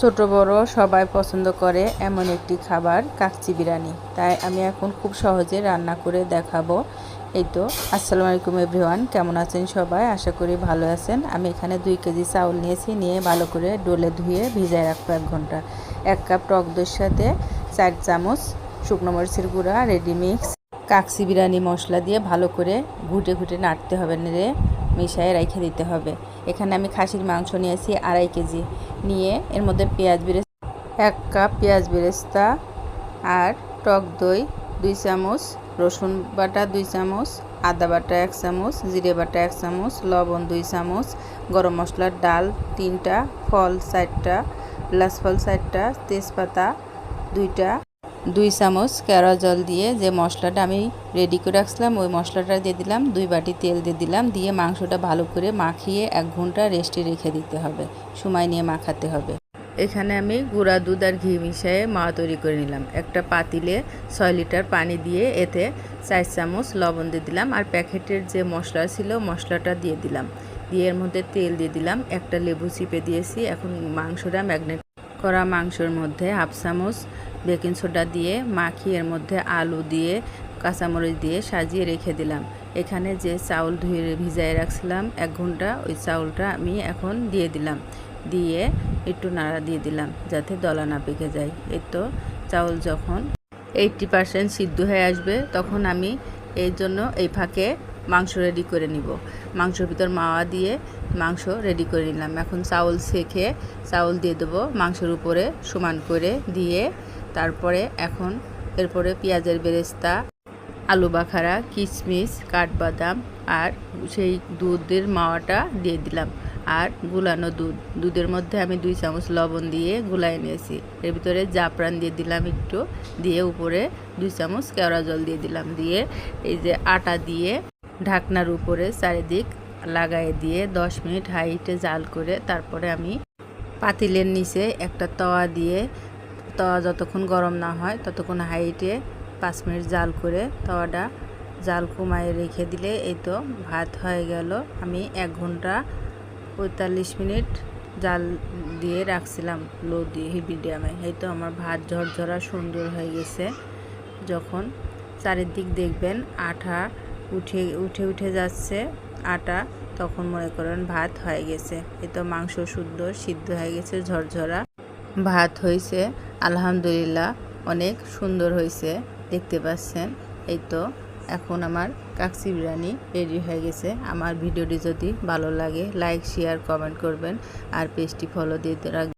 ছোট বড় সবাই পছন্দ করে এমন একটি খাবার কাচ্চি বিরিয়ানি। তাই আমি এখন খুব সহজে রান্না করে দেখাবো। এই তো, আসসালামু আলাইকুম এভরিওয়ান, কেমন আছেন সবাই? আশা করি ভালো আছেন। আমি এখানে 2 কেজি চাউল নিয়েছি, নিয়ে ভালো করে ডোলে ধুয়ে ভিজায় রাখবো 1 ঘন্টা। 1 কাপ টক দইয়ের সাথে 4 চামচ শুকনো মরিচের গুঁড়া রেডি মিক্স কাচ্চি বিরিয়ানি মশলা দিয়ে ভালো করে ঘুটে ঘুটে নাড়তে হবে, নেড়ে মিশিয়ে রেখে দিতে হবে। এখানে আমি খাসির মাংস নিয়েছি 2.5 কেজি, নিয়ে এর মধ্যে পেঁয়াজ বেরেস্তা 1 কাপ পেঁয়াজ বেরেস্তা আর টক দই 2 চামচ, রসুন বাটা 2 চামচ, আদা বাটা 1 চামচ, জিরে বাটা 1 চামচ, লবণ 2 চামচ, গরম মশলার ডাল 3টা, ফল 4টা, এলাচ ফল 4টা, তেজপাতা 2টা, 2 চামচ কেওড়া জল দিয়ে যে মশলাটা আমি রেডি করে রাখছিলাম ওই মশলাটা দিয়ে দিলাম। 2 বাটি তেল দিয়ে দিলাম, দিয়ে মাংসটা ভালো করে মাখিয়ে 1 ঘন্টা রেস্টে রেখে দিতে হবে, সময় নিয়ে মাখাতে হবে। এখানে আমি গুঁড়া দুধ আর ঘি মিশিয়ে মাওয়া তৈরি করে নিলাম। একটা পাতিলে 6 লিটার পানি দিয়ে এতে 4 চামচ লবণ দিয়ে দিলাম, আর প্যাকেটের যে মশলা ছিল মশলাটা দিয়ে দিলাম, দিয়ে এর মধ্যে তেল দিয়ে দিলাম, একটা লেবু চিপে দিয়েছি। এখন মাংসটা ম্যাগনেট করা মাংসের মধ্যে 1/2 চামচ বেকিং সোডা দিয়ে মাখিয়ে এর মধ্যে আলু দিয়ে কাঁচামরিচ দিয়ে সাজিয়ে রেখে দিলাম। এখানে যে চাউল ধুয়ে ভিজায় রাখছিলাম 1 ঘন্টা, ওই চাউলটা আমি এখন দিয়ে দিলাম, দিয়ে একটু নাড়া দিয়ে দিলাম যাতে দলা না পেকে যায়। এই তো চাউল যখন 80% সিদ্ধ হয়ে আসবে তখন আমি এই জন্য এই ফাঁকে মাংস রেডি করে নিব। মাংসের ভিতর মাওয়া দিয়ে মাংস রেডি করে নিলাম। এখন চাউল ছেঁকে চাউল দিয়ে দেবো মাংসের উপরে সমান করে দিয়ে, তারপরে এখন এরপরে পেঁয়াজের বেরেস্তা, আলু বাখারা, কিশমিশ, কাঠবাদাম আর সেই দুধের মাওয়াটা দিয়ে দিলাম, আর গুলানো দুধের মধ্যে আমি 2 চামচ লবণ দিয়ে গুলাই নিয়েছি। এর ভিতরে জাফরান দিয়ে দিলাম একটু, দিয়ে উপরে 2 চামচ কেওড়া জল দিয়ে দিলাম, দিয়ে এই যে আটা দিয়ে ঢাকনার উপরে চারিদিক লাগাই দিয়ে 10 মিনিট হাই হিটে জাল করে, তারপরে আমি পাতিলের নিচে একটা তাওয়া দিয়ে, তাওয়া যতক্ষণ গরম না হয় ততক্ষণ হাই হিটে 5 মিনিট জাল করে তাওয়াটা জাল কমায় রেখে দিলে এই তো ভাত হয়ে গেল। আমি 1 ঘন্টা 45 মিনিট জাল দিয়ে রাখছিলাম লো দিয়ে মিডিয়ামে। এই তো আমার ভাত ঝরঝরা সুন্দর হয়ে গেছে। যখন চারিদিক দেখবেন আঠা উঠে যাচ্ছে আটা, তখন মনে করেন ভাত হয়ে গেছে। এই তো মাংস সুন্দর সিদ্ধ হয়ে গেছে, ঝরঝরা ভাত হয়েছে। আলহামদুলিল্লাহ, অনেক সুন্দর হয়েছে, দেখতে পাচ্ছেন। এই তো এখন আমার কাচ্চি বিরিয়ানি রেডি হয়ে গেছে। আমার ভিডিওটি যদি ভালো লাগে লাইক শেয়ার কমেন্ট করবেন, আর পেজটি ফলো দিতে রাখবেন।